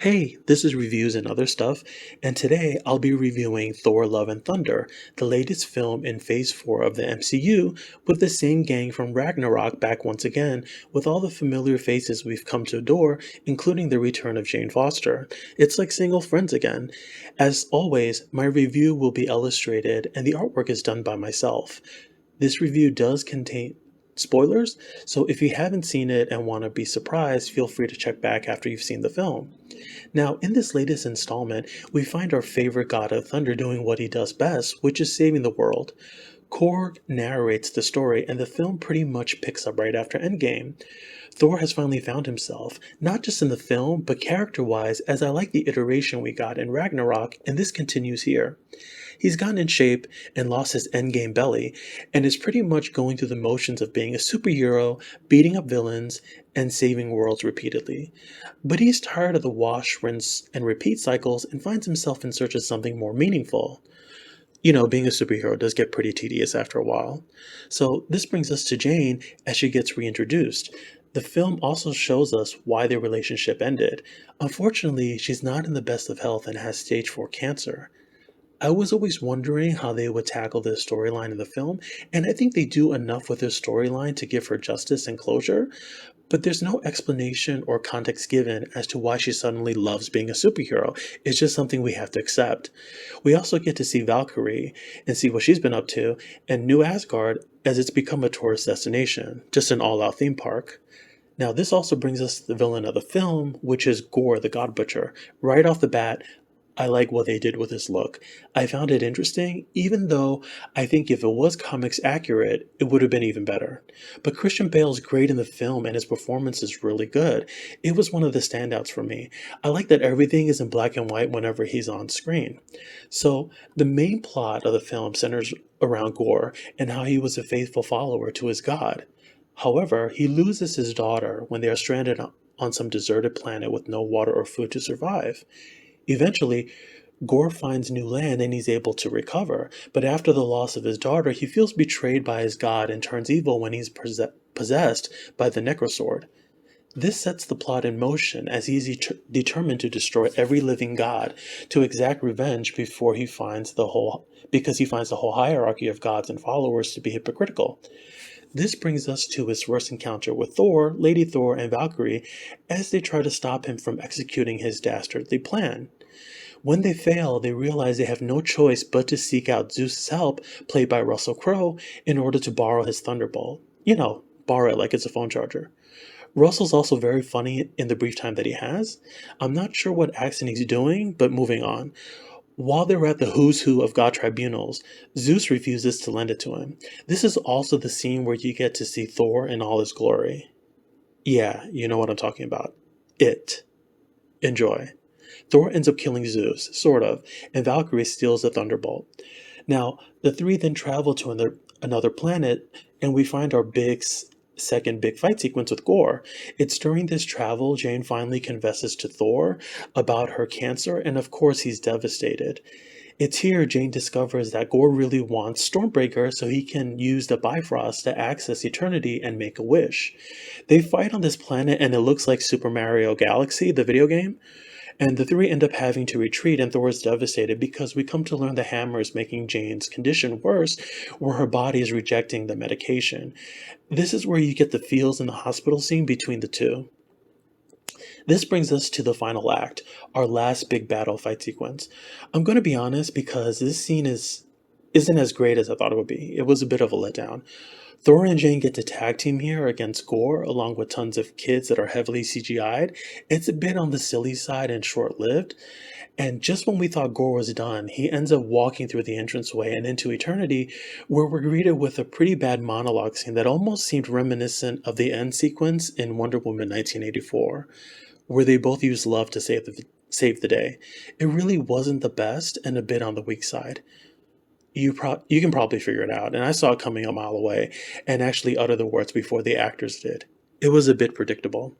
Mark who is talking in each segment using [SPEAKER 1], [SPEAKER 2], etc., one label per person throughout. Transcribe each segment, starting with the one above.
[SPEAKER 1] Hey, this is Reviews and Other Stuff, and today I'll be reviewing Thor Love and Thunder, the latest film in Phase 4 of the MCU, with the same gang from Ragnarok back once again, with all the familiar faces we've come to adore, including the return of Jane Foster. It's like seeing old friends again. As always, my review will be illustrated, and the artwork is done by myself. This review does contain spoilers, so if you haven't seen it and want to be surprised, feel free to check back after you've seen the film. Now, in this latest installment, we find our favorite god of thunder doing what he does best, which is saving the world. Korg narrates the story, and the film pretty much picks up right after Endgame. Thor has finally found himself, not just in the film, but character-wise, as I like the iteration we got in Ragnarok, and this continues here. He's gotten in shape and lost his endgame belly, and is pretty much going through the motions of being a superhero, beating up villains, and saving worlds repeatedly. But he's tired of the wash, rinse, and repeat cycles and finds himself in search of something more meaningful. You know, being a superhero does get pretty tedious after a while. So this brings us to Jane as she gets reintroduced. The film also shows us why their relationship ended. Unfortunately, she's not in the best of health and has stage 4 cancer. I was always wondering how they would tackle this storyline in the film, and I think they do enough with their storyline to give her justice and closure, but there's no explanation or context given as to why she suddenly loves being a superhero. It's just something we have to accept. We also get to see Valkyrie and see what she's been up to, and New Asgard as it's become a tourist destination, just an all-out theme park. Now, this also brings us to the villain of the film, which is Goor the God Butcher. Right off the bat, I like what they did with this look. I found it interesting, even though I think if it was comics accurate, it would have been even better. But Christian Bale's great in the film and his performance is really good. It was one of the standouts for me. I like that everything is in black and white whenever he's on screen. So, the main plot of the film centers around Goor and how he was a faithful follower to his god. However, he loses his daughter when they are stranded on some deserted planet with no water or food to survive. Eventually, Gore finds new land and he's able to recover, but after the loss of his daughter, he feels betrayed by his god and turns evil when he's possessed by the Necrosword. This sets the plot in motion as he is determined to destroy every living god to exact revenge because he finds the whole hierarchy of gods and followers to be hypocritical. This brings us to his first encounter with Thor, Lady Thor, and Valkyrie as they try to stop him from executing his dastardly plan. When they fail, they realize they have no choice but to seek out Zeus' help, played by Russell Crowe, in order to borrow his Thunderbolt. You know, borrow it like it's a phone charger. Russell's also very funny in the brief time that he has. I'm not sure what accent he's doing, but moving on. While they're at the who's who of God tribunals, Zeus refuses to lend it to him. This is also the scene where you get to see Thor in all his glory. Yeah, you know what I'm talking about. It. Enjoy. Thor ends up killing Zeus, sort of, and Valkyrie steals the Thunderbolt. Now, the three then travel to another planet, and we find our second big fight sequence with Gore. It's during this travel Jane finally confesses to Thor about her cancer, and of course he's devastated. It's here Jane discovers that Gore really wants Stormbreaker so he can use the Bifrost to access eternity and make a wish. They fight on this planet and it looks like Super Mario Galaxy, the video game, and the three end up having to retreat, and Thor is devastated because we come to learn the hammer is making Jane's condition worse, where her body is rejecting the medication. This is where you get the feels in the hospital scene between the two. This brings us to the final act, our last big battle fight sequence. I'm going to be honest because this scene isn't as great as I thought it would be. It was a bit of a letdown. Thor and Jane get to tag team here against Gore, along with tons of kids that are heavily CGI'd. It's a bit on the silly side and short-lived. And just when we thought Gore was done, he ends up walking through the entranceway and into eternity, where we're greeted with a pretty bad monologue scene that almost seemed reminiscent of the end sequence in Wonder Woman 1984, where they both use love to save the day. It really wasn't the best and a bit on the weak side. You can probably figure it out, and I saw it coming a mile away and actually utter the words before the actors did. It was a bit predictable.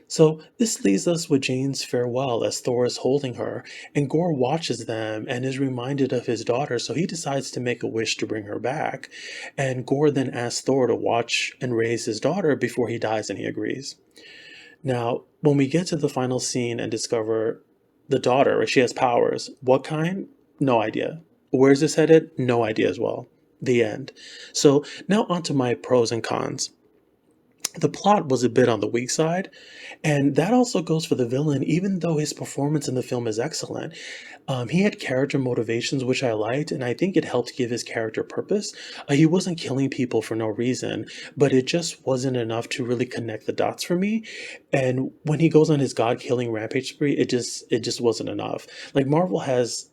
[SPEAKER 1] So this leaves us with Jane's farewell as Thor is holding her, and Gore watches them and is reminded of his daughter, so he decides to make a wish to bring her back. And Gore then asks Thor to watch and raise his daughter before he dies, and he agrees. Now, when we get to the final scene and discover the daughter, she has powers. What kind? No idea. Where's this headed? No idea as well. The end. So now onto my pros and cons. The plot was a bit on the weak side, and that also goes for the villain, even though his performance in the film is excellent. He had character motivations, which I liked, and I think it helped give his character purpose. He wasn't killing people for no reason, but it just wasn't enough to really connect the dots for me. And when he goes on his god-killing rampage spree, it just wasn't enough. Like Marvel has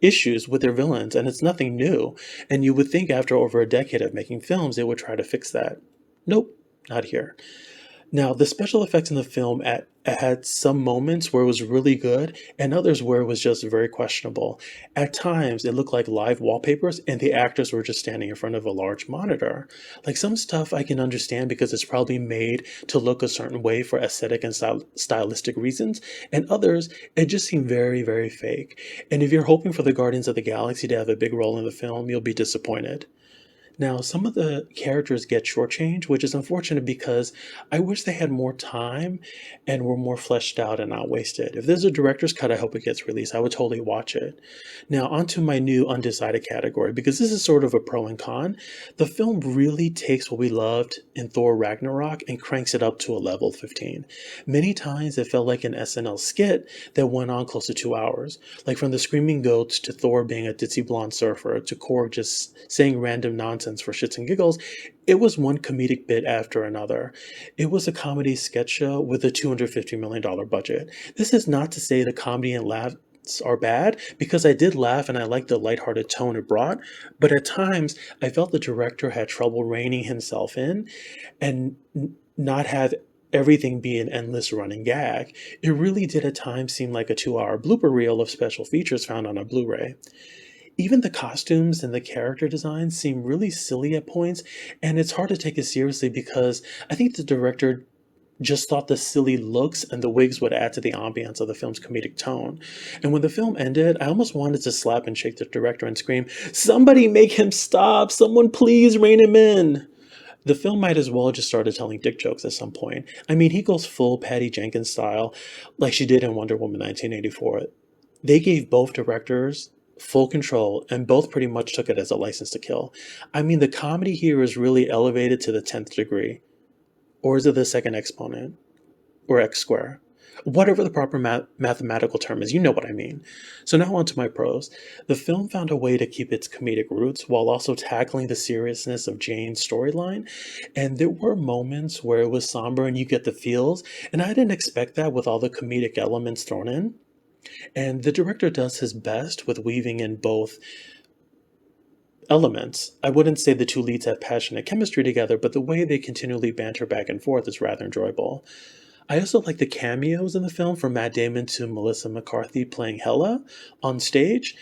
[SPEAKER 1] issues with their villains, and it's nothing new. And you would think after over a decade of making films, they would try to fix that. Nope, not here. Now, the special effects in the film had some moments where it was really good and others where it was just very questionable. At times, it looked like live wallpapers and the actors were just standing in front of a large monitor. Like some stuff I can understand because it's probably made to look a certain way for aesthetic and stylistic reasons, and others, it just seemed very, very fake. And if you're hoping for the Guardians of the Galaxy to have a big role in the film, you'll be disappointed. Now, some of the characters get shortchanged, which is unfortunate because I wish they had more time and were more fleshed out and not wasted. If there's a director's cut, I hope it gets released. I would totally watch it. Now, onto my new undecided category, because this is sort of a pro and con. The film really takes what we loved in Thor Ragnarok and cranks it up to a level 15. Many times it felt like an SNL skit that went on close to 2 hours, like from the screaming goats to Thor being a ditzy blonde surfer to Korg just saying random nonsense for shits and giggles. It was one comedic bit after another. It was a comedy sketch show with a $250 million budget. This is not to say the comedy and laughs are bad, because I did laugh and I liked the lighthearted tone it brought, but at times I felt the director had trouble reining himself in and not have everything be an endless running gag. It really did at times seem like a 2 hour blooper reel of special features found on a Blu-ray. Even the costumes and the character designs seem really silly at points, and it's hard to take it seriously because I think the director just thought the silly looks and the wigs would add to the ambiance of the film's comedic tone. And when the film ended, I almost wanted to slap and shake the director and scream, "Somebody make him stop! Someone please rein him in!" The film might as well just started telling dick jokes at some point. I mean, he goes full Patty Jenkins style, like she did in Wonder Woman 1984. They gave both directors full control, and both pretty much took it as a license to kill. I mean, the comedy here is really elevated to the 10th degree. Or is it the second exponent? Or x square? Whatever the proper mathematical term is, you know what I mean. So now on to my pros. The film found a way to keep its comedic roots while also tackling the seriousness of Jane's storyline. And there were moments where it was somber and you get the feels, and I didn't expect that with all the comedic elements thrown in. And the director does his best with weaving in both elements. I wouldn't say the two leads have passionate chemistry together, but the way they continually banter back and forth is rather enjoyable. I also like the cameos in the film from Matt Damon to Melissa McCarthy playing Hela on stage.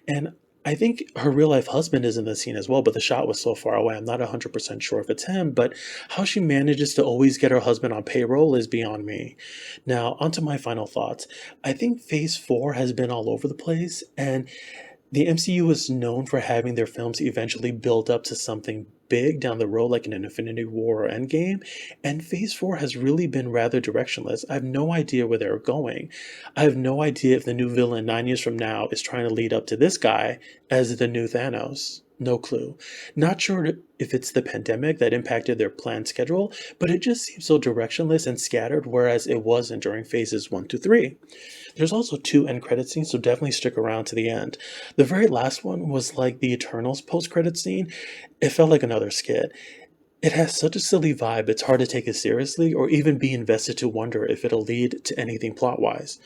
[SPEAKER 1] And I think her real life husband is in the scene as well, but the shot was so far away, I'm not 100% sure if it's him. But how she manages to always get her husband on payroll is beyond me. Now, onto my final thoughts. I think Phase 4 has been all over the place, and the MCU is known for having their films eventually build up to something big down the road, like in an Infinity War or Endgame, and Phase 4 has really been rather directionless. I have no idea where they're going. I have no idea if the new villain 9 years from now is trying to lead up to this guy as the new Thanos. No clue. Not sure if it's the pandemic that impacted their planned schedule, but it just seems so directionless and scattered, whereas it wasn't during phases 1 to 3. There's also two end credit scenes, so definitely stick around to the end. The very last one was like the Eternals post credit scene. It felt like another skit. It has such a silly vibe, it's hard to take it seriously or even be invested to wonder if it'll lead to anything plot wise.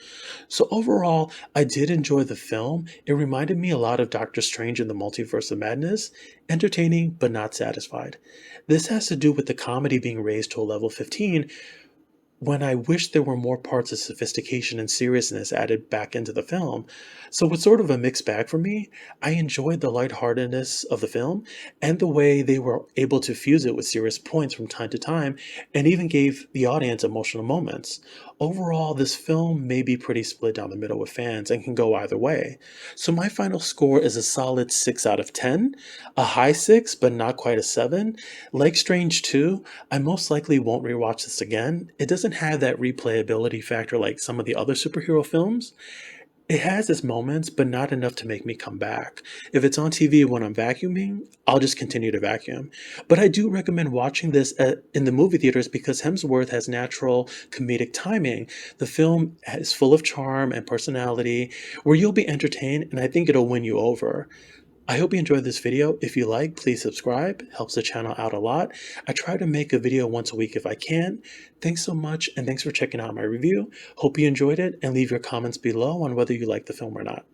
[SPEAKER 1] So, overall, I did enjoy the film. It reminded me a lot of Doctor Strange in the Multiverse of Madness. Entertaining, but not satisfied. This has to do with the comedy being raised to a level 15, when I wish there were more parts of sophistication and seriousness added back into the film. So it's sort of a mixed bag for me. I enjoyed the lightheartedness of the film and the way they were able to fuse it with serious points from time to time and even gave the audience emotional moments. Overall, this film may be pretty split down the middle with fans and can go either way. So my final score is a solid 6 out of 10, a high 6 but not quite a 7. Like Strange 2, I most likely won't rewatch this again. It doesn't have that replayability factor like some of the other superhero films. It has its moments, but not enough to make me come back. If it's on TV when I'm vacuuming, I'll just continue to vacuum. But I do recommend watching this in the movie theaters because Hemsworth has natural comedic timing. The film is full of charm and personality where you'll be entertained, and I think it'll win you over. I hope you enjoyed this video. If you like, please subscribe. It helps the channel out a lot. I try to make a video once a week if I can. Thanks so much, and thanks for checking out my review. Hope you enjoyed it, and leave your comments below on whether you like the film or not.